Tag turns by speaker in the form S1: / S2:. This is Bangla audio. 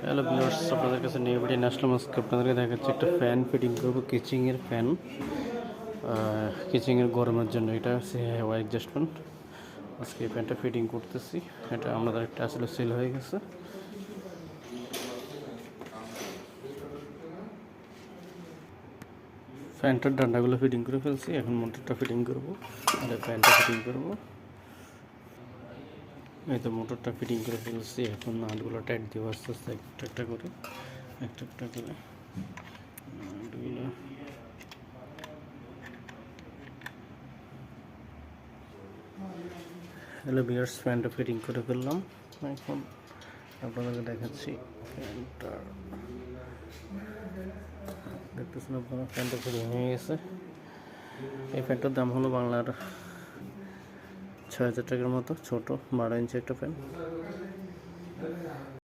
S1: হ্যালো ভিউয়ার্স, আপনাদের কাছে নিয়ে ভিডিও আসলাম। আজকে আপনাদেরকে দেখাচ্ছি একটা ফ্যান ফিটিং করবো, কিচিংয়ের ফ্যান। কিচিংয়ের গরমের জন্য এটা হচ্ছে হাওয়া অ্যাডজাস্টমেন্ট। আজকে এই ফ্যানটা ফিটিং করতেছি। এটা আমাদের একটা আসলে সেল হয়ে গেছে। ফ্যানটার ডান্ডাগুলো ফিটিং করে ফেলছি, এখন মোটরটা ফিটিং করবো, তাহলে ফ্যানটা ফিটিং করবো। এই তো মোটরটা ফিটিং করে ফেলছি, এখন নাটগুলো টাইট দিব আস্তে আস্তে একটা একটা করে নাটগুলো। হ্যালো ভিউয়ার্স, ফ্যানটা ফিটিং করে ফেললাম। এখন আপনাদেরকে দেখাচ্ছি ফ্যানটা। দেখতেছেন আপনারা, ফ্যানটা ফিটিং হয়ে গেছে। এই ফ্যানটার দাম হলো বাংলার ৬,০০০ টাকার মতো, ছোটো ১২ ইঞ্চি একটা ফ্যান।